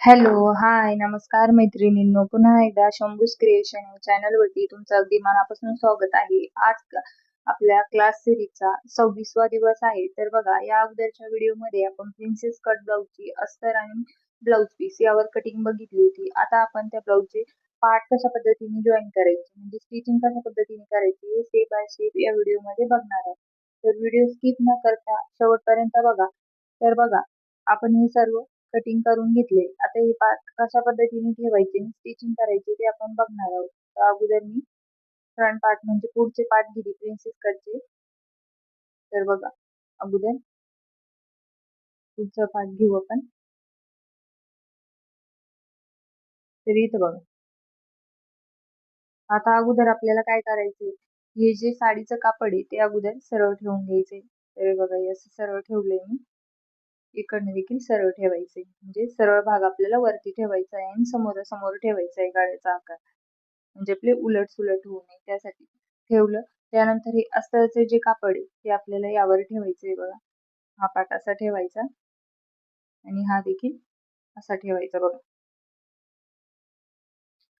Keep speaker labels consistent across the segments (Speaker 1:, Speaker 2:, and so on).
Speaker 1: Hello, हाय, नमस्कार मैत्रिणींनो. पुन्हा एकदा शंभूज क्रिएशन या चॅनलवरती तुमचं अगदी मनापासून स्वागत आहे. आपल्या क्लास सिरीजचा 26वा दिवस आहे. तर बघा, या अगोदरच्या व्हिडिओमध्ये आपण प्रिन्सेस कट ब्लाउजची अस्तर आणि ब्लाउज पीस यावर कटिंग बघितली होती. आता आपण त्या ब्लाउजचे पार्ट कशा पद्धतीने जॉईन करायचे, म्हणजे स्टिचिंग कशा पद्धतीने करायची हे स्टेप बाय स्टेप या व्हिडिओमध्ये बघणार आहोत. तर व्हिडिओ स्किप न करता शेवटपर्यंत बघा. तर बघा, आपण हे सर्व कटिंग करून घेतले. आता हे पार्ट कशा पद्धतीने ठेवायचे आणि स्टिचिंग करायचे ते आपण बघणार आहोत. तर अगोदर मी फ्रंट पार्ट म्हणजे पुढचे पार्ट घेतले प्रिन्सेस कटचे. तर बघा, अगोदर पुढचा पार्ट घेऊ आपण. तर इथं बघा, आता अगोदर आपल्याला काय करायचे, हे जे साडीचं कापड आहे ते अगोदर सरळ ठेवून घ्यायचे. तर बघा, हे असं सरळ ठेवलंय मी. इकडनं देखील सरळ ठेवायचे, म्हणजे सरळ भाग आपल्याला वरती ठेवायचा आहे आणि समोरासमोर ठेवायचा आहे गळ्याचा आकार, म्हणजे आपले उलट सुलट होऊ नये त्यासाठी ठेवलं. त्यानंतर हे अस्तरचे जे कापड आहे ते आपल्याला यावर ठेवायचंय. बघा, हा पाट असा ठेवायचा आणि हा देखील असा ठेवायचा. बघा,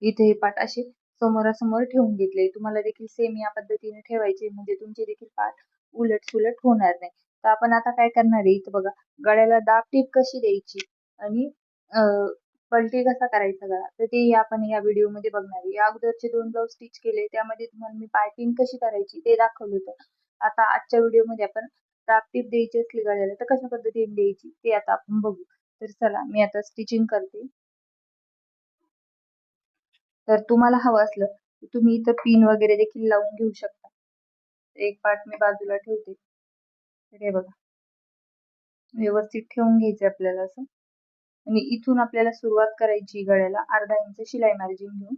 Speaker 1: इथे हे पाट असे समोरासमोर ठेवून घेतले. तुम्हाला देखील सेम या पद्धतीने ठेवायचे, म्हणजे तुमचे देखील पाट उलट सुलट होणार नाही. तर आपण आता काय करणार आहे, इथं बघा, गळ्याला दाब टीप कशी द्यायची आणि पलटी कसा करायचा गळा, तर ते आपण या व्हिडिओमध्ये बघणार आहे. या अगोदरचे 2 ब्लाऊज स्टिच केले, त्यामध्ये तुम्हाला मी पायपिंग कशी करायची ते दाखवलं होतं. आता आजच्या व्हिडिओमध्ये आपण दाब टीप द्यायची असली गळ्याला तर कशा पद्धतीने द्यायची ते आता आपण बघू. तर चला, मी आता स्टिचिंग करते. तर तुम्हाला हवं असलं तर तुम्ही इथं पिन वगैरे देखील लावून घेऊ शकता. एक पार्ट मी बाजूला ठेवते. तर हे बघा, व्यवस्थित ठेवून घ्यायचे आपल्याला असं, आणि इथून आपल्याला सुरुवात करायची गळ्याला अर्धा इंच शिलाई मार्जिन घेऊन.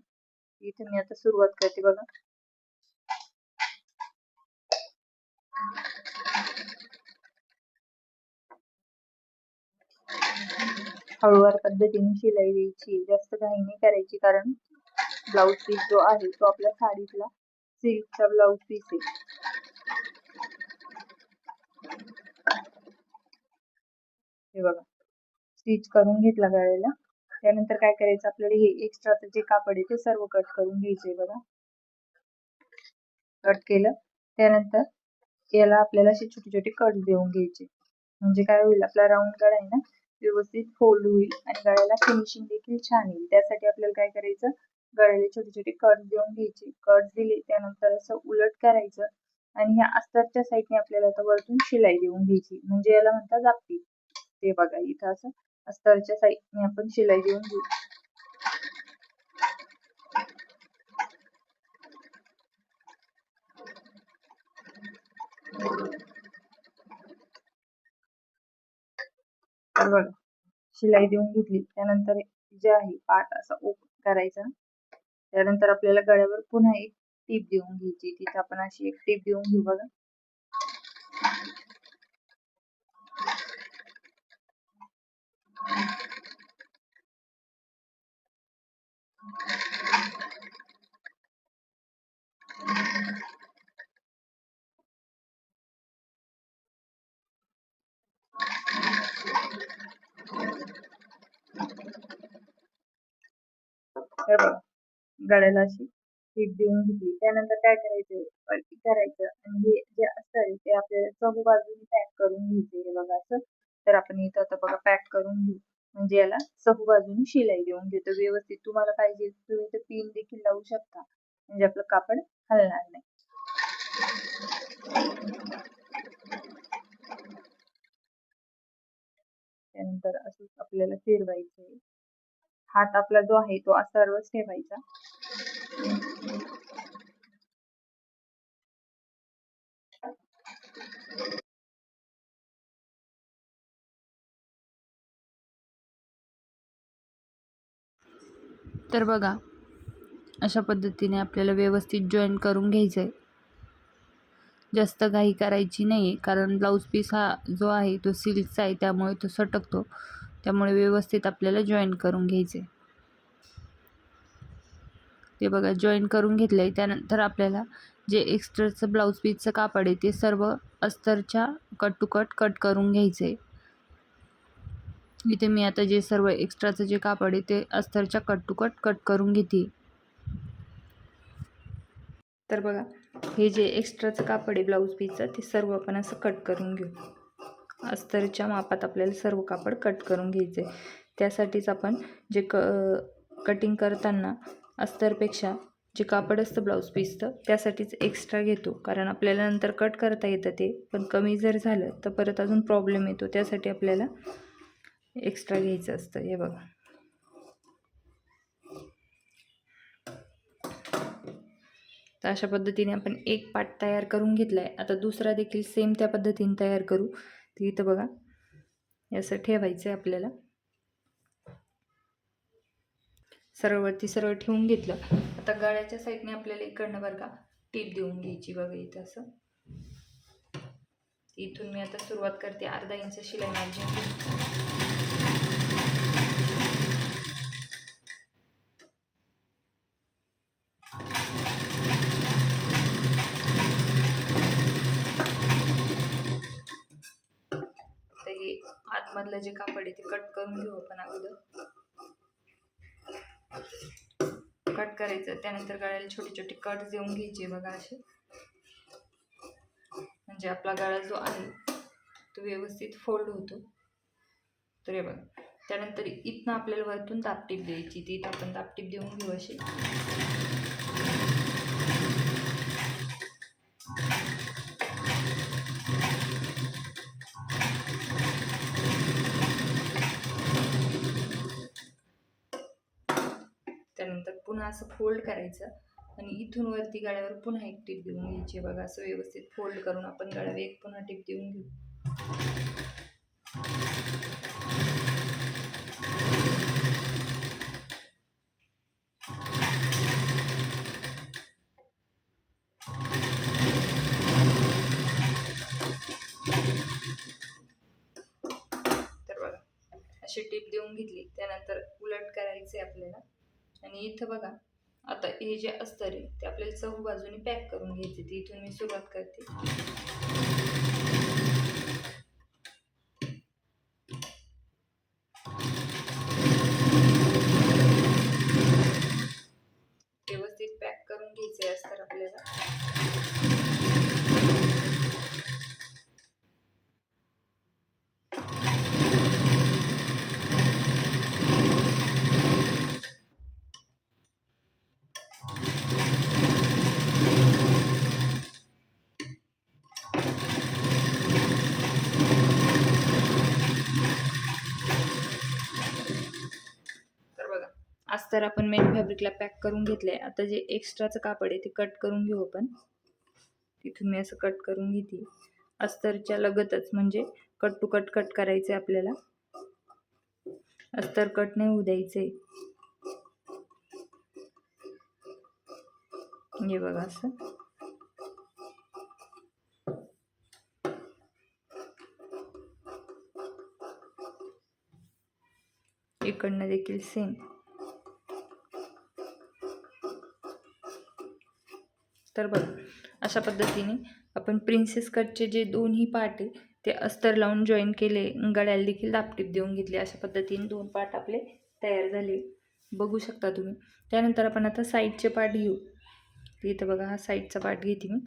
Speaker 1: इथे मी आता सुरुवात करते. बघा, हळूवार पद्धतीने शिलाई द्यायची, जास्त घाई नाही करायची, कारण ब्लाउज पीस जो आहे तो आपल्या साडीतला सिल्कचा ब्लाउज पीस आहे. हे बघा, स्टिच करून घेतला गळ्याला. त्यानंतर काय करायचं, आपल्याला हे एक्स्ट्राचं जे कापड आहे ते सर्व कट करून घ्यायचंय. बघा, कट केलं. त्यानंतर याला आपल्याला असे छोटे छोटे कट देऊन घ्यायचे, म्हणजे काय होईल, आपला राऊंड गळा आहे ना व्यवस्थित फोल्ड होईल आणि गळ्याला फिनिशिंग देखील छान येईल. त्यासाठी आपल्याला काय करायचं, गळ्याला छोटे छोटे कट देऊन घ्यायचे. कट दिले त्यानंतर असं उलट करायचं आणि ह्या अस्तरच्या साईडने आपल्याला आता वरतून शिलाई देऊन घ्यायची, म्हणजे याला म्हणतात जापटी. ते बघा, इथं असं अस्तरच्या साईडने आपण शिलाई देऊन घेऊ. तर बघा, शिलाई देऊन घेतली. त्यानंतर जे आहे पार्ट असा ओपन करायचा. त्यानंतर आपल्याला गळ्यावर पुन्हा एक टीप देऊन घ्यायची. तिथे आपण अशी एक टीप देऊन घेऊ. बघा, तर बघा, गळ्याला अशी टीप देऊन घेतली. त्यानंतर काय करायचं, पलटी करायचं आणि हे जे असतं ते आपल्याला चहू बाजूने पॅक करून घ्यायचे. हे बघा असं. तर आपण इथं आता बघा पॅक करून घेऊ, म्हणजे याला चहू बाजूने शिलाई देऊन घेतो व्यवस्थित. तुम्हाला पाहिजे तुम्ही इथं पिन देखील लावू शकता, म्हणजे आपलं कापड हलणार नाही. त्यानंतर असं आपल्याला फिरवायचंय. हात आपला जो आहे तो अस्तरवरच ठेवायचा. तर बघा, अशा पद्धतीने आपल्याला व्यवस्थित जॉईन करून घ्यायचं आहे. जास्त घाई करायची नाही, कारण ब्लाऊज पीस हा जो आहे तो सिल्कचा आहे, त्यामुळे तो सटकतो. त्यामुळे व्यवस्थित आपल्याला जॉईन करून घ्यायचे. ते बघा, जॉईन करून घेतलं आहे. त्यानंतर आपल्याला जे एक्स्ट्राचं ब्लाऊज पीसचं कापड आहे ते सर्व अस्तरच्या कट टू कट कट करून घ्यायचे. इथे मी आता जे सर्व एक्स्ट्राचं जे कापड आहे ते अस्तरच्या कट टू कट करून घेते. तर बघा, हे जे एक्स्ट्राचं कापड आहे ब्लाऊज पीसचं ते सर्व आपण असं कट करून घेऊ. अस्तरच्या मापात आपल्याला सर्व कापड कट करून घ्यायचे. त्यासाठीच आपण जे कटिंग करताना अस्तरपेक्षा जे कापड असतं ब्लाऊज पीसचं त्यासाठीच एक्स्ट्रा घेतो, कारण आपल्याला नंतर कट करता येतं ते, पण कमी जर झालं तर परत अजून प्रॉब्लेम येतो. त्यासाठी आपल्याला एक्स्ट्रा घ्यायचं असतं. हे बघा, तर अशा पद्धतीने आपण एक पार्ट तयार करून घेतला आहे. आता दुसरा देखील सेम त्या पद्धतीने तयार करू. तर इथं बघा, असं ठेवायचं आहे आपल्याला. सरळवरती सरळ ठेवून घेतलं. आता गळ्याच्या साईडने आपल्याला इकडनं बरं का टीप देऊन घ्यायची. बघा इथं असं. इथून मी आता सुरुवात करते. अर्धा इंच शिलाई मार्जिन तर हे आतमधलं जे कापड आहे ते कट करून घेऊ आपण अगोदर. कट करायचं, त्यानंतर गळ्याला छोटे छोटे कट देऊन घ्यायचे. बघा असे, म्हणजे आपला गळा जो आहे तो व्यवस्थित फोल्ड होतो. तर हे बघा, त्यानंतर इथनं आपल्याला वरतून दाबटीप द्यायची. ती इथं आपण दाबटीप देऊन घेऊ अशी. त्यानंतर पुन्हा असं फोल्ड करायचं आणि इथून वरती गळ्यावर पुन्हा एक टीप देऊन घ्यायची. बघा असं व्यवस्थित फोल्ड करून आपण गळ्यावर एक पुन्हा टीप देऊन घेऊ. तर बघा अशी टीप देऊन घेतली. त्यानंतर उलट करायचे आपल्याला आणि इथं बघा आता हे जे अस्तर आहे ते आपल्याला चहू बाजूने पॅक करून घ्यायचे. ती इथून मी सुरुवात करते. व्यवस्थित पॅक करून घ्यायचे अस्तर आपल्याला. अस्तर आपण मेन फॅब्रिकला पॅक करून घेतलंय. आता जे एक्स्ट्राचं कापड आहे ते कट करून घेऊ आपण. तिथून मी असं कट करून घेते. अस्तरच्या लगतच, म्हणजे कट टू कट करायचे आपल्याला. अस्तर कट नाही होऊ द्यायचे. हे बघा असं. इकडनं देखील सेम. तर बघा अशा पद्धतीने आपण प्रिन्सेस कटचे जे दोन्ही पार्ट आहे ते अस्तर लावून जॉईन केले. गळ्याला देखील दाबटीप देऊन घेतली. अशा पद्धतीने दोन पार्ट आपले तयार झाले, बघू शकता तुम्ही. त्यानंतर आपण आता साईडचे पार्ट घेऊ. इथं बघा हा साईडचा पार्ट घेते मी.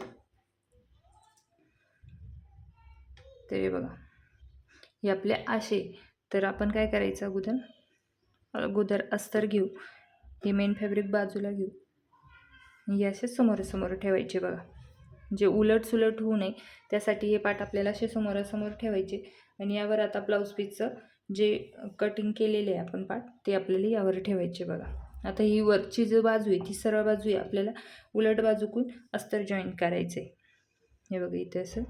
Speaker 1: तर हे बघा हे आपले आशे. तर आपण काय करायचं, अगोदर अस्तर घेऊ. हे मेन फॅब्रिक बाजूला घेऊ. हे असे समोरासमोर ठेवायचे. बघा जे उलट सुलट होऊ नये त्यासाठी हे पार्ट आपल्याला असे समोरासमोर ठेवायचे. आणि यावर आता ब्लाऊज पीसचं जे कटिंग केलेले आहे आपण पार्ट ते आपल्याला यावर ठेवायचे. बघा आता ही वरची जी बाजू आहे ती सरळ बाजू आहे, आपल्याला उलट बाजूकून अस्तर जॉईन करायचं आहे. हे बघा इथे असं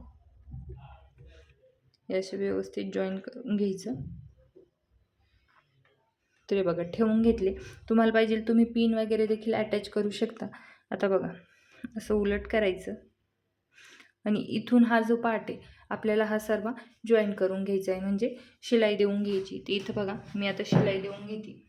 Speaker 1: हे असं व्यवस्थित जॉईन करून घ्यायचं. तर हे बघा ठेवून घेतले. तुम्हाला पाहिजे तुम्ही पिन वगैरे देखील अटॅच करू शकता. आता बघा असं उलट करायचं आणि इथून हा जो पार्ट आहे आपल्याला हा सर्व जॉईन करून घ्यायचा आहे, म्हणजे शिलाई देऊन घ्यायची. तर इथं बघा मी आता शिलाई देऊन घेते.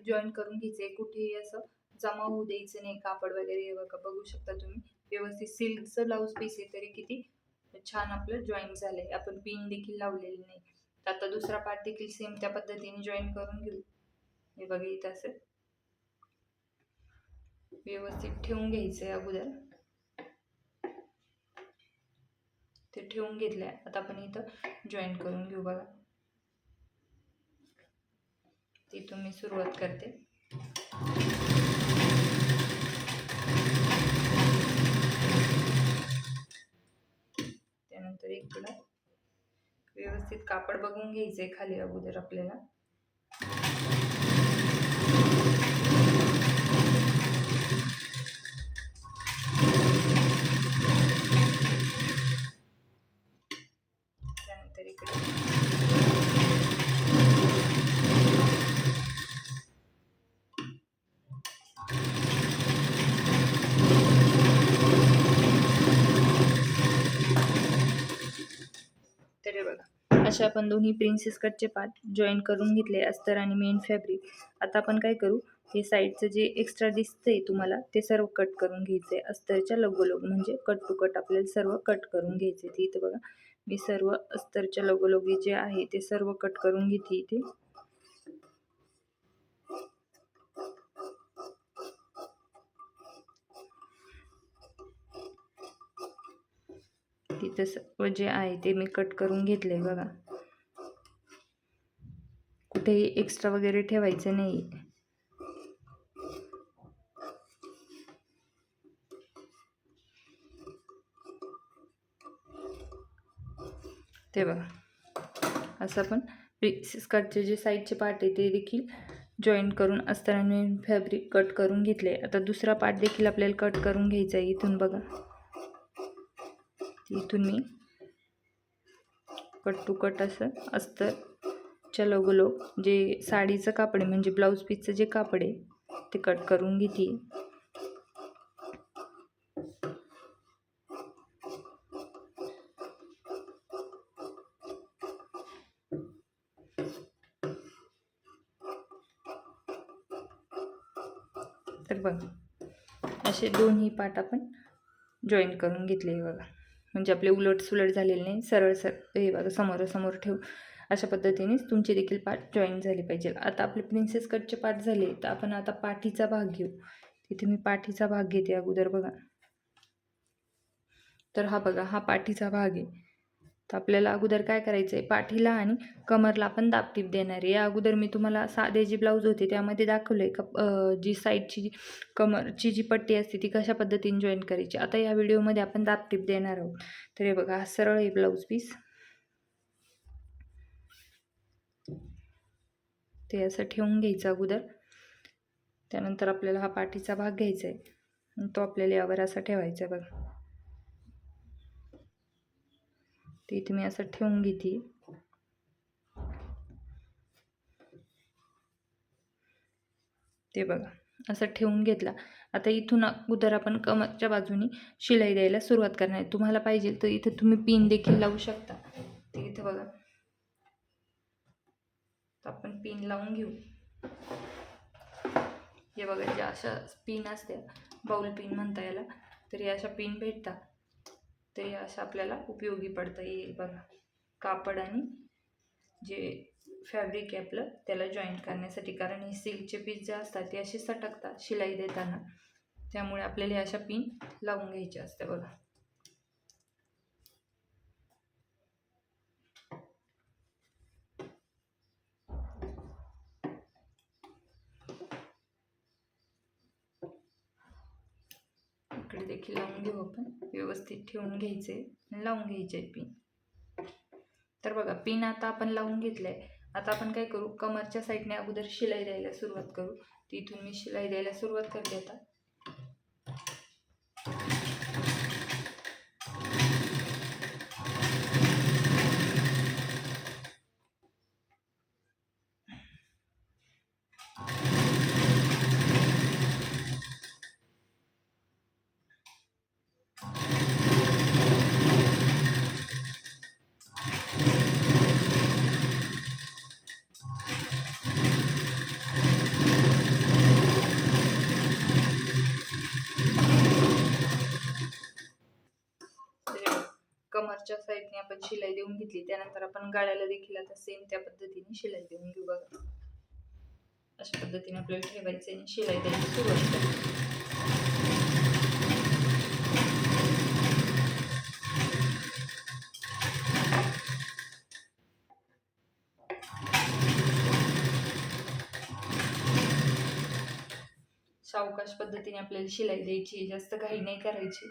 Speaker 1: जॉईन करून घ्यायचे, कुठेही असं जमा होऊ द्यायचं नाही कापड वगैरे. बघा, बघू शकता तुम्ही व्यवस्थित सिल्कचं ब्लाऊज पीस आहे तरी किती छान आपलं जॉईन झालंय. आपण पिन देखील लावलेली नाही. तर आता दुसरा पार्ट देखील सेम त्या पद्धतीने जॉईन करून घेऊ. हे बघा, इथं असं व्यवस्थित ठेवून घ्यायचंय अगोदर. ते ठेवून घेतलंय. आता आपण इथं जॉईन करून घेऊ. बघा, तिथून मी सुरुवात करते. त्यानंतर इकडं व्यवस्थित कापड बघून घ्यायचंय खाली अगोदर आपल्याला. त्यानंतर इकडे तर बघा, अशा आपण दोन्ही प्रिन्सेस कटचे पार्ट जॉईन करून घेतले, अस्तर आणि मेन फॅब्रिक. आता आपण काय करू, हे साईडचं जे एक्स्ट्रा दिसतंय तुम्हाला ते सर्व कट करून घ्यायचंय. अस्तरच्या लगोलग म्हणजे कट टू कट आपल्याला सर्व कट करून घ्यायचे. इथं बघा, मी सर्व अस्तरच्या लगोलगी जे आहे ते सर्व कट करून घेते इथे. तिथं सर्व जे आहे ते मी कट करून घेतलंय. बघा, कुठेही एक्स्ट्रा वगैरे ठेवायचं नाही. ते बघा, असं आपण प्रिन्सेस कटचे जे साईडचे पार्ट आहे ते देखील जॉईन करून अस्तर आणि फॅब्रिक कट करून घेतले. आता दुसरा पार्ट देखील आपल्याला कट करून घ्यायचा आहे. इथून बघा, इथून मी कट टू कट असं अस्तरच्या लगोलग जे साडीचं कापड आहे म्हणजे ब्लाऊज पीसचं जे कापड आहे ते कट करून घेते. तर बघा, असे दोन्ही पार्ट आपण जॉईन करून घेतले. बघा, म्हणजे आपले उलट सुलट झालेले नाही, सरळ हे बघा समोरासमोर ठेवू. अशा पद्धतीनेच तुमचे देखील पार्ट जॉईन झाले पाहिजे. आता आपले प्रिन्सेस कटचे पार्ट झाले, तर आपण आता पाठीचा भाग घेऊ. तिथे मी पाठीचा भाग घेते अगोदर. बघा, तर हा बघा, हा पाठीचा भाग आहे. तर आपल्याला अगोदर काय करायचं आहे, पाठीला आणि कमरला आपण दाबटीप देणार आहे. या अगोदर मी तुम्हाला साधे जे ब्लाऊज होते त्यामध्ये दाखवलं आहे जी साईडची कमरची जी पट्टी असते ती कशा पद्धतीने जॉईन करायची. आता या व्हिडिओमध्ये आपण दाबटीप देणार आहोत. तर हे बघा, हा सरळ आहे ब्लाऊज पीस. ते असं ठेवून घ्यायचं अगोदर. त्यानंतर आपल्याला हा पाठीचा भाग घ्यायचा आहे, तो आपल्याला यावर असा ठेवायचा. बघा, ते इथे मी असं ठेवून घेते. ते बघा, असं ठेवून घेतला. आता इथून अगोदर आपण कमरच्या बाजूनी शिलाई द्यायला सुरुवात करणार आहे. तुम्हाला पाहिजे तर इथे तुम्ही पिन देखील लावू शकता. ते इथे बघा, तर आपण पिन लावून घेऊ. हे बघा, ज्या अशा पिन असते, बाउल पिन म्हणता याला, तर या अशा पिन भेटतात. तर या अशा आपल्याला उपयोगी पडतं. हे बघा, कापड आणि जे फॅब्रिक आहे आपलं त्याला जॉईंट करण्यासाठी. कारण हे सिल्कचे पीस जे असतात ते असे सटकतात शिलाई देताना, त्यामुळे आपल्याला अशा पिन लावून घ्यायचे असते. बघा, इकडे देखील लावून घेऊ आपण. व्यवस्थित ठेवून घ्यायचे आणि लावून घ्यायचे पिन. तर बघा, पिन आता आपण लावून घेतलंय. आता आपण काय करू, कमरच्या साईडने अगोदर शिलाई द्यायला सुरुवात करू. तिथून मी शिलाई द्यायला सुरुवात करते. आता कमरच्या साईडने आपण शिलाई देऊन घेतली, त्यानंतर आपण गळ्याला देखील आता सेम त्या पद्धतीने शिलाई देऊन घेऊ बघा. अशा पद्धतीने आपल्याला ठेवायचं आणि शिलाई द्यायची सुरुवात करायची. सावकाश पद्धतीने आपल्याला शिलाई द्यायची, जास्त घाई नाही करायची.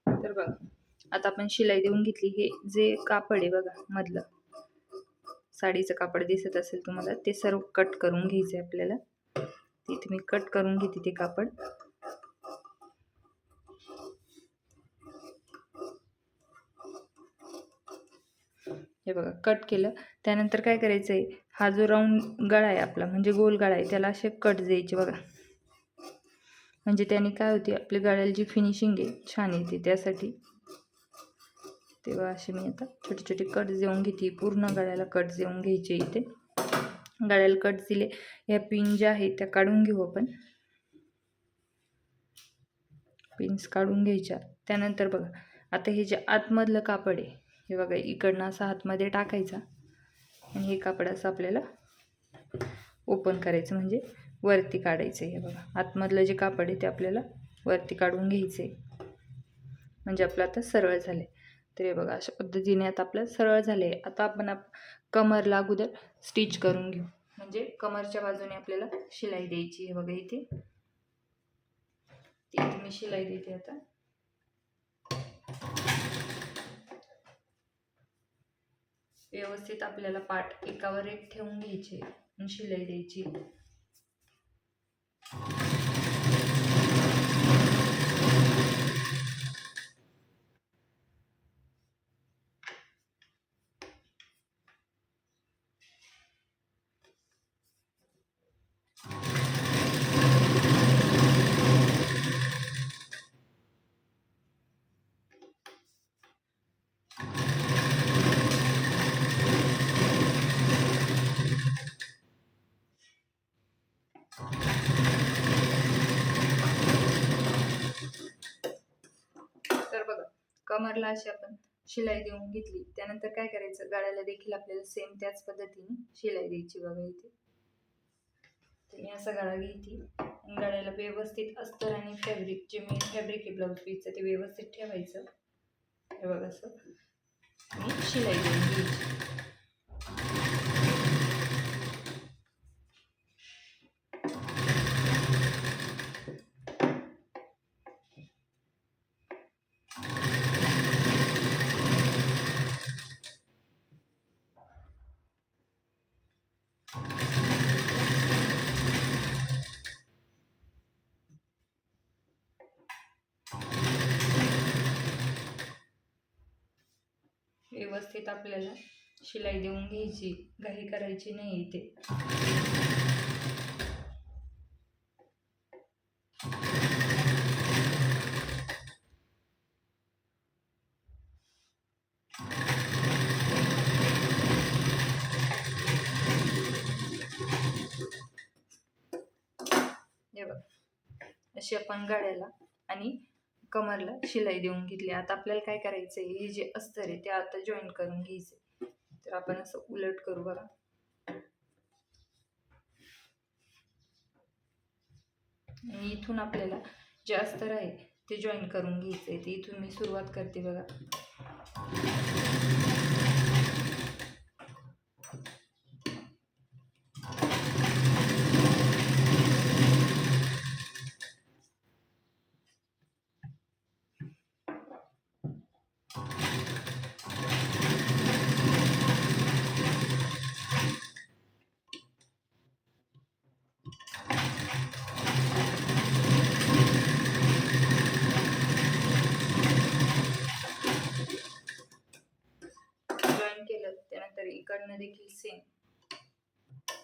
Speaker 1: तर बघा आता आपण शिलाई देऊन घेतली. हे जे कापड आहे बघा मधलं साडीचं कापड दिसत असेल तुम्हाला, ते सर्व कट करून घ्यायचं आपल्याला. इथे मी कट करून घेते ते कापड. हे बघा कट केलं. त्यानंतर काय करायचं आहे, हा जो राऊंड गळा आहे आपला म्हणजे गोल गळा आहे, त्याला असे कट द्यायचे बघा. म्हणजे त्याने काय होते, आपल्या गळ्याला जी फिनिशिंग आहे छान येते त्यासाठी. तेव्हा असे मी आता छोटे छोटे कट देऊन घेते. पूर्ण गळ्याला कट देऊन घ्यायचे. इथे गळ्याला कट दिले. या पिन ज्या आहेत त्या काढून घेऊ आपण. पिन्स काढून घ्यायच्या. त्यानंतर बघा आता हे जे आतमधलं कापड आहे हे बघा इकडनं असं आतमध्ये टाकायचा आणि हे कापड असं आपल्याला ओपन करायचं म्हणजे वरती काढायचं. हे बघा आतमधलं जे कापड आहे ते आपल्याला वरती काढून घ्यायचं आहे म्हणजे आपलं आता सरळ झालं. तर हे बघा अशा पद्धतीने आता आपलं सरळ झाले. आता आपण कमरला अगोदर स्टिच करून घेऊ, म्हणजे कमरच्या बाजूने आपल्याला शिलाई द्यायची. हे बघा इथे मी शिलाई देते. आता व्यवस्थित आपल्याला पाठ एकावर एक ठेवून घ्यायचे आणि शिलाई द्यायची. तर बघा कमरला अशी आपण शिलाई देऊन घेतली. त्यानंतर काय करायचं, गळ्याला देखील आपल्याला सेम त्याच पद्धतीने शिलाई द्यायची. बघा इथे मी असा गळा घेते आणि गळ्याला व्यवस्थित अस्तर आणि फॅब्रिक जे मेन फॅब्रिक आहे ब्लाऊज पीसचं ते व्यवस्थित ठेवायचं. हे बघा असं आणि शिलाई देऊन घ्यायची. व्यवस्थित आपल्याला शिलाई देऊन घ्यायची, घाई करायची नाही इथे. हे बघा अशी आपण गळ्याला आणि कमरला शिलाई देऊन घेतली. आता आपल्याला काय करायचं आहे, हे जे अस्तर आहे ते आता जॉईन करून घ्यायचं. तर आपण असं उलट करू बघा. आणि इथून आपल्याला जे अस्तर आहे ते जॉईन करून घ्यायचं आहे. ते इथून मी सुरुवात करते बघा. केलं त्यानंतर इकडनं देखील सेम.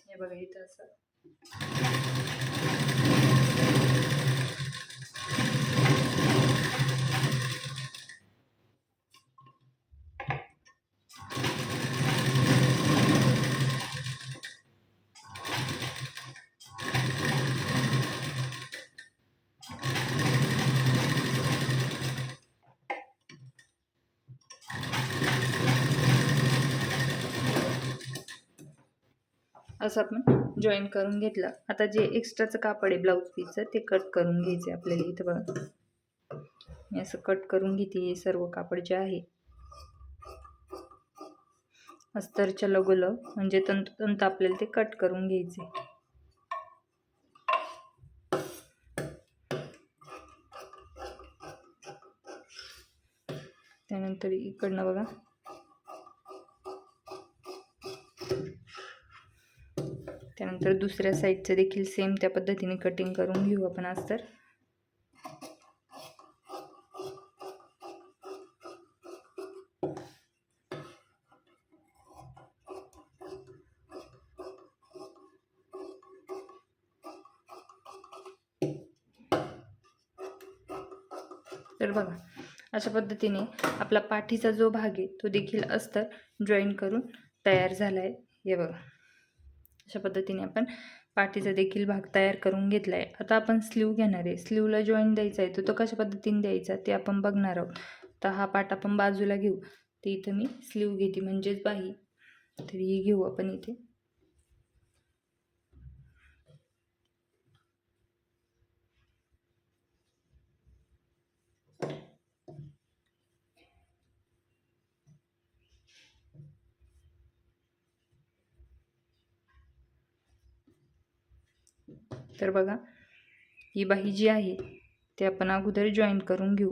Speaker 1: हे बघा इथं असं असं आपण जॉईन करून घेतलं. आता जे एक्स्ट्राचं कापड आहे ब्लाऊज पीसचं ते कट करून घ्यायचं आहे आपल्याला. इथं बघा मी असं कट करून घेते. हे सर्व कापड जे आहे अस्तरच्या लगोलं म्हणजे तंतोतंत आपल्याला ते कट करून घ्यायचे. त्यानंतर इकडनं बघा त्यानंतर दुसऱ्या साईडचं देखील सेम त्या पद्धतीने कटिंग करून घेऊ आपण अस्तर. तर बघा अशा पद्धतीने आपला पाठीचा जो भाग आहे तो देखील अस्तर जॉईन करून तयार झाला आहे. हे बघा अशा पद्धतीने आपण पाठीचा देखील भाग तयार करून घेतला आहे. आता आपण स्लीव घेणार आहे. स्लीवला जॉईन द्यायचा आहे तो कशा पद्धतीने द्यायचा ते आपण बघणार आहोत. तर हा पार्ट आपण बाजूला घेऊ. ते इथं मी स्लीव घेते म्हणजेच बाही. तर ही घेऊ आपण इथे. तर बघा ही बाही जी आहे ते आपण अगोदर जॉईन करून घेऊ.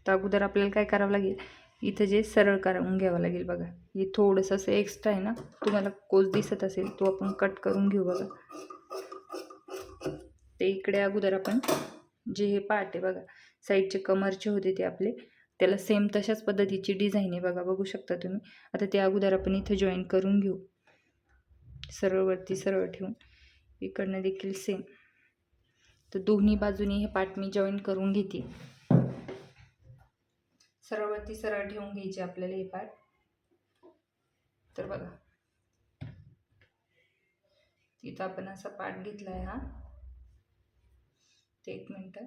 Speaker 1: तर अगोदर आपल्याला काय करावं लागेल, इथं जे सरळ करून घ्यावं लागेल. बघा हे थोडंसं असं एक्स्ट्रा आहे ना, तुम्हाला कोस दिसत असेल तो आपण कट करून घेऊ. बघा ते इकडे अगोदर आपण जे हे पार्ट आहे बघा साईडचे कमरचे होते ते आपले, त्याला सेम तशाच पद्धतीची डिझाईन आहे. बघा बघू शकता तुम्ही. आता ते अगोदर आपण इथं जॉईन करून घेऊ. सरळवरती सरळ ठेवून इकडनं देखील सेम. तर दोन्ही बाजूनी हे पार्ट मी जॉईन करून घेते. सरळवरती सरळ ठेवून घ्यायचे आपल्याला हे पार्ट. तर बघा इथं आपण असा पार्ट घेतलाय हा. ते 1 मिनिट.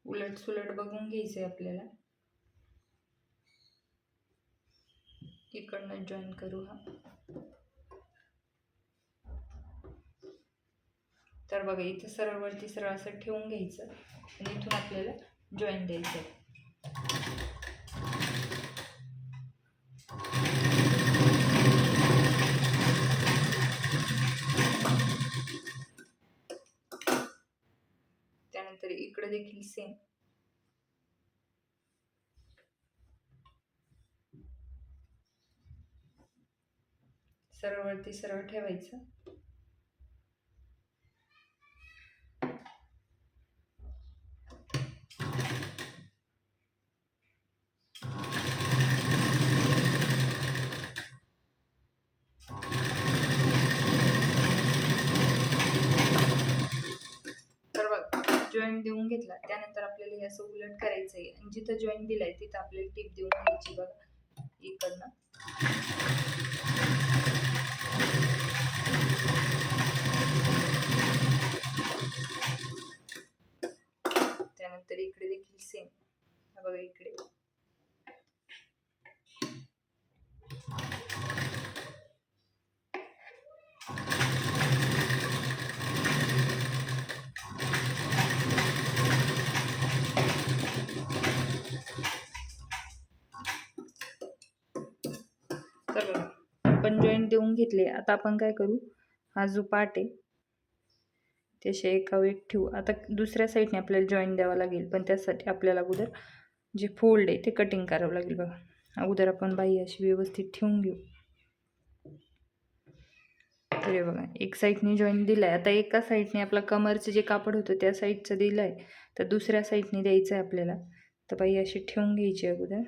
Speaker 1: उलट सुलट बघून घ्यायचंय आपल्याला. इकडनं जॉईन करू हा. तर बघा इथं सरळवरती सरळ असं ठेवून घ्यायचं आणि इथून आपल्याला जॉईन द्यायचं. त्यानंतर इकडे देखील सेम. सरळवरती सरळ ठेवायचं. जॉईन देऊन घेतला त्यानंतर आपल्याला हे असं उलट करायचं आहे आणि जिथं जॉईन दिलाय तिथं आपल्याला टिप देऊन घ्यायची. बघा इकडनं त्यानंतर इकडे देखील सेम. बघा इकडे आपण जॉईंट देऊन घेतले. आता आपण काय करू, हा जो पार्ट आहे त्याशी एका वेग ठेवू. आता दुसऱ्या साईडने आपल्याला जॉईंट द्यावा लागेल, पण त्यासाठी आपल्याला अगोदर जे फोल्ड आहे ते कटिंग करावं लागेल. बघा अगोदर आपण बाही अशी व्यवस्थित ठेवून घेऊ. तर बघा एक साईडने जॉईंट दिलाय. आता एका साईडने आपला कमरचं जे कापड होतं त्या साईडचं दिलंय, तर दुसऱ्या साईडने द्यायचं आहे आपल्याला. तर बाही अशी ठेवून घ्यायची अगोदर.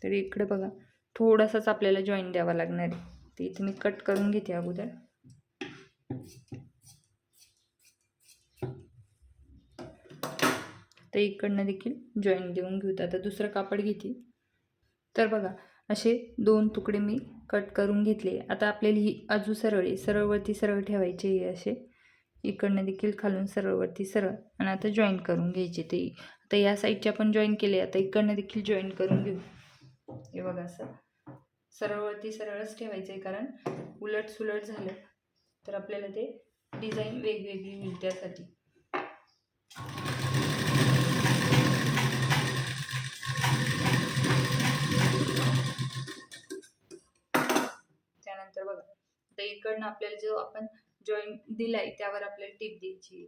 Speaker 1: तर इकडे बघा थोडासाच आपल्याला जॉईंट द्यावा लागणार आहे. ते इथे मी कट करून घेते अगोदर. तर इकडनं देखील जॉईन देऊन घेऊ. आता दुसरं कापड घेते. तर बघा असे 2 तुकडे मी कट करून घेतले. आता आपल्याला ही बाजू सरळ आहे, सरळवरती सरळ ठेवायचे आहे असे. इकडनं देखील खालून सरळवरती सरळ आणि आता जॉईन करून घ्यायचे. ते आता या साईडचे आपण जॉईन केले, आता इकडनं देखील जॉईन करून घेऊ. हे बघा असं सरळवरती सरळच ठेवायचं आहे, कारण उलट सुलट झालं तर आपल्याला ते डिझाईन वेगवेगळी होईल त्यासाठी. त्यानंतर बघा आता इकडनं आपल्याला जो आपण जॉईन दिलाय त्यावर आपल्याला टीप द्यायची.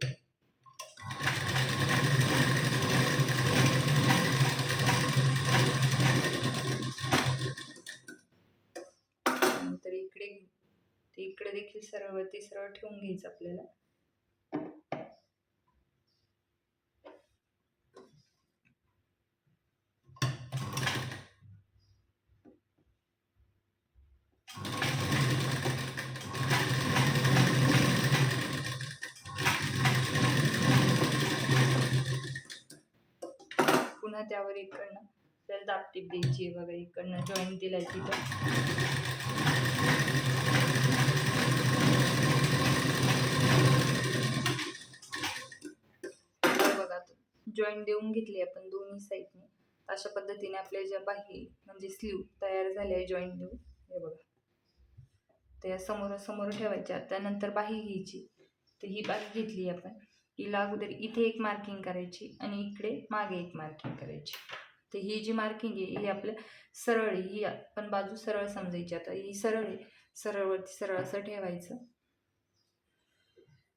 Speaker 1: नंतर इकडे घेऊ, ते इकडे देखील सरळवरती सरळ ठेवून घ्यायचं आपल्याला. पुन्हा त्यावर इकडनं आपल्याला दाबटीप द्यायची आहे. बघा इकडनं जॉईन दिलाय तिथं. बघा जॉईन देऊन घेतली आपण दोन्ही साईडने. अशा पद्धतीने आपल्या ज्या बाही म्हणजे स्लीव तयार झाले आहे जॉईन देऊन. हे बघा त्या समोरासमोर ठेवायच्या. त्यानंतर बाही घ्यायची. तर ही बाही घेतली आपण, हिला अगोदर इथे एक मार्किंग करायची आणि इकडे मागे एक मार्किंग करायची. तर ही जी मार्किंग आहे ही आपल्या सरळ आहे, ही आपण बाजू सरळ समजायची. आता ही सरळ आहे, सरळवरती सरळ असं ठेवायचं.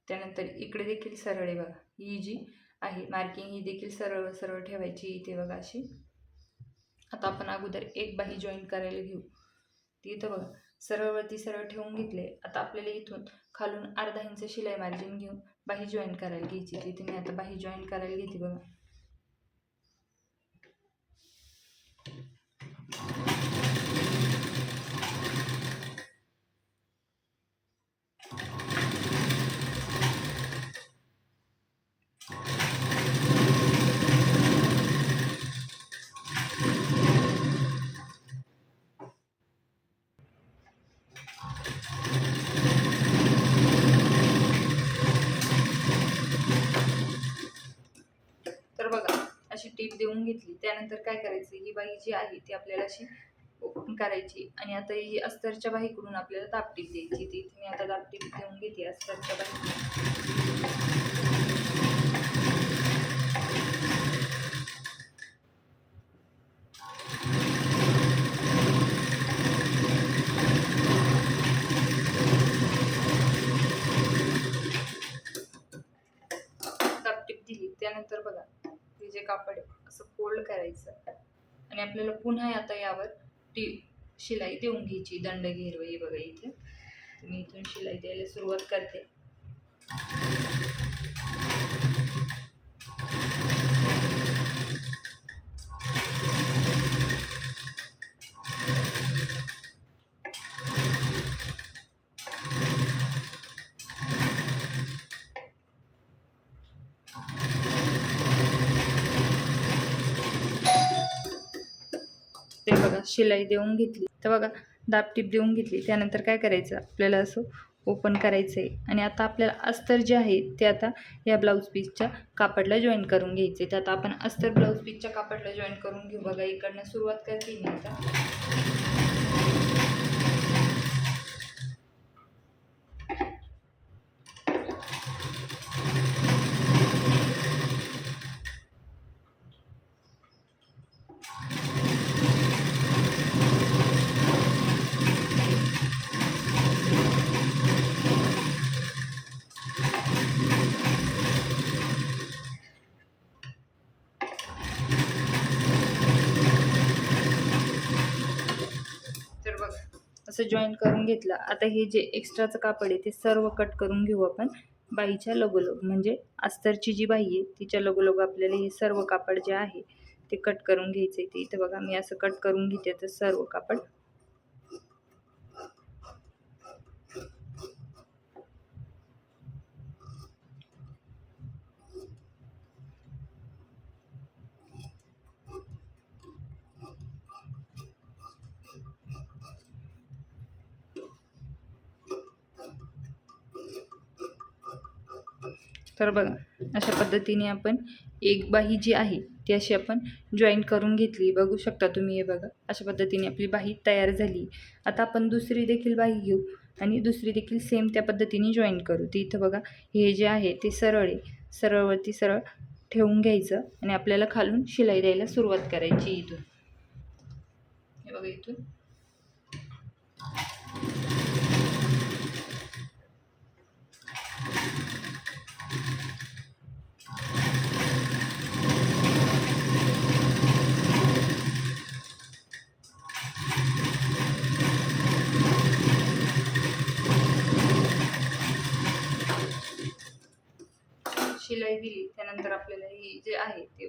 Speaker 1: त्यानंतर इकडे देखील सरळ आहे बघा, ही जी आहे मार्किंग ही देखील सरळ सरळ ठेवायची इथे बघा अशी. आता आपण अगोदर एक बाही जॉईन करायला घेऊ. ती इथं बघा सरळवरती सरळ ठेवून घेतले. आता आपल्याला इथून खालून अर्धा इंच शिलाई मार्जिन घेऊन बाही जॉईन करायला घ्यायची. तिथे मी आता बाही जॉईन करायला घेते बघा. तर बघा अशी टीप देऊन घेतली. त्यानंतर काय करायचं, ही बाही जी आहे ती आपल्याला अशी ओपन करायची आणि आता ही अस्तरच्या बाहीकडून आपल्याला दाबटीप द्यायची. ती मी आता दाबटीप देऊन घेते अस्तरच्या बाही. दाबटीप दिली. त्यानंतर बघा हे जे कापड असं फोल्ड करायचं आणि आपल्याला पुन्हा आता यावर शिलाई देऊन घ्यायची. दंड घेरवई बघा इथे मी इथून शिलाई द्यायला सुरुवात करते. ते बघा शिलाई देऊन घेतली. तर बघा दाबटीप देऊन घेतली. त्यानंतर काय करायचं, आपल्याला असं ओपन करायचं आहे आणि आता आपल्याला अस्तर जे आहे ते आता या ब्लाऊज पीसच्या कापडला जॉईन करून घ्यायचे. तर आता आपण अस्तर ब्लाऊज पीसच्या कापडला जॉईन करून घेऊ. बघा इकडनं सुरुवात करते मी आता. तर बघा असं जॉईन करून घेतलं. आता हे जे एक्स्ट्राचं कापड आहे ते सर्व कट करून घेऊ आपण बाईच्या लगोलग. म्हणजे अस्तरची जी बाई आहे तिच्या लगोलग आपल्याला हे सर्व कापड जे आहे ते कट करून घ्यायचे. ते इथं बघा मी असं कट करून घेते तर सर्व कापड. तर बघा अशा पद्धतीने आपण एक बाही जी आहे ती अशी आपण जॉईन करून घेतली. बघू शकता तुम्ही, हे बघा अशा पद्धतीने आपली बाही तयार झाली. आता आपण दुसरी देखील बाही घेऊ आणि दुसरी देखील सेम त्या पद्धतीने जॉईन करू. ती इथं बघा हे जे आहे ते सरळ आहे, सरळवरती सरळ ठेवून घ्यायचं आणि आपल्याला खालून शिलाई द्यायला सुरुवात करायची. इथून हे बघा, इथून शिलाई दिली. त्यानंतर आपल्याला हे जे आहे ते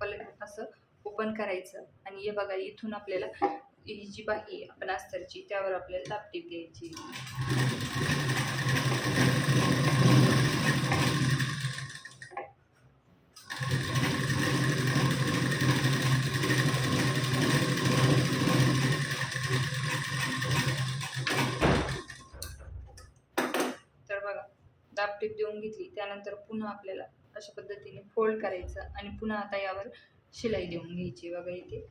Speaker 1: पलट असं ओपन करायचं आणि हे बघा इथून आपल्याला ही जी बाही आपण अस्तरची त्यावर आपल्याला दाबटीप द्यायची. तर बघा दाबटीप देऊन घेतली. त्यानंतर पुन्हा आपल्याला अशा पद्धतीने फोल्ड करायचं आणि पुन्हा आता यावर शिलाई देऊन घ्यायची. बघा इथे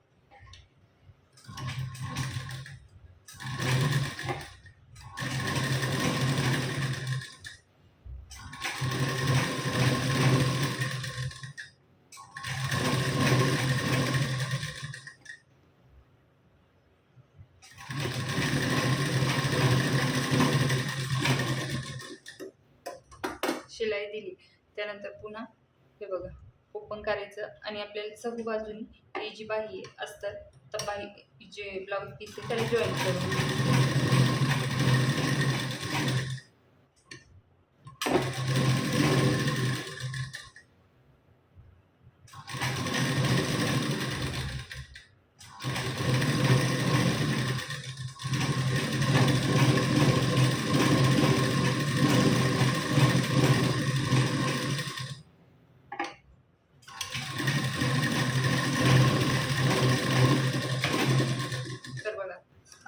Speaker 1: शिलाई दिली. त्यानंतर पुन्हा हे बघा ओपन करायचं आणि आपल्याला चहू बाजूनी ही जी बाही अस्तर तर बाही जे ब्लाऊज पीस आहे त्याला जॉईन करून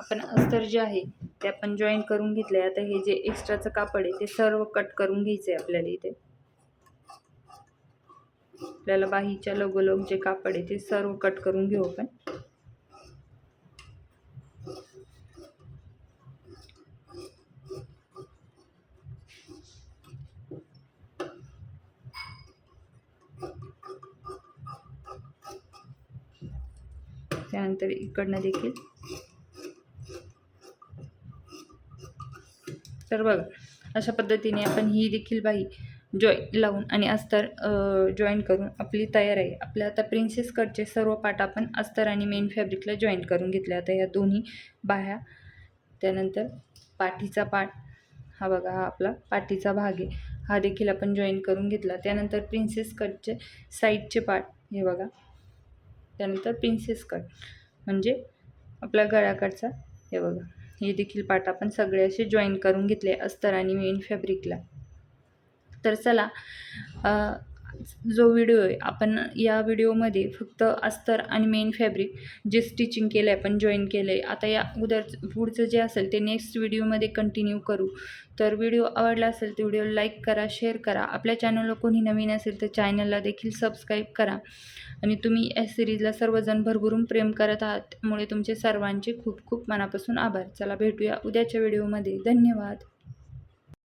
Speaker 1: आपण अस्तर जे आहे ते आपण जॉईन करून घेतले. आता हे जे एक्स्ट्राचं कापड आहे ते सर्व कट करून घ्यायचं आहे आपल्याला. इथे आपल्याला बाहीच्या लगोलग जे कापड आहे ते सर्व कट करून घेऊ आपण. त्यानंतर इकडनं देखील. तर बघा अशा पद्धतीने आपण ही देखील बाही लावून आणि अस्तर जॉईन करून आपली तयार आहे. आपल्या आता प्रिन्सेस कटचे सर्व पार्ट आपण अस्तर आणि मेन फॅब्रिकला जॉईन करून घेतले. आता या दोन्ही बाह्या, त्यानंतर पाठीचा पार्ट हा बघा, हा आपला पाठीचा भाग आहे, हा देखील आपण जॉईन करून घेतला. त्यानंतर प्रिन्सेस कटचे साईडचे पार्ट हे बघा. त्यानंतर प्रिन्सेस कट म्हणजे आपल्या गळ्याकडचा हे बघा, हे देखील पार्ट आपण सगळे असे जॉईन करून घेतले अस्तर आणि मेन फॅब्रिकला. तर चला, जो व्हिडिओ आहे आपण या व्हिडिओमध्ये फक्त अस्तर आणि मेन फॅब्रिक जे स्टिचिंग केलं आहे आपण जॉईन केलं आहे. आता या पुढचं जे असेल ते नेक्स्ट व्हिडिओमध्ये कंटिन्यू करू. तर व्हिडिओ आवडला असेल तर व्हिडिओ लाईक करा, शेअर करा. आपल्या चॅनलला कोणी नवीन असेल तर चॅनलला देखील सबस्क्राईब करा. आणि तुम्ही या सिरीजला सर्वजण भरभरून प्रेम करत आहात, त्यामुळे तुमचे सर्वांचे खूप खूप मनापासून आभार. चला भेटूया उद्याच्या व्हिडिओमध्ये. धन्यवाद.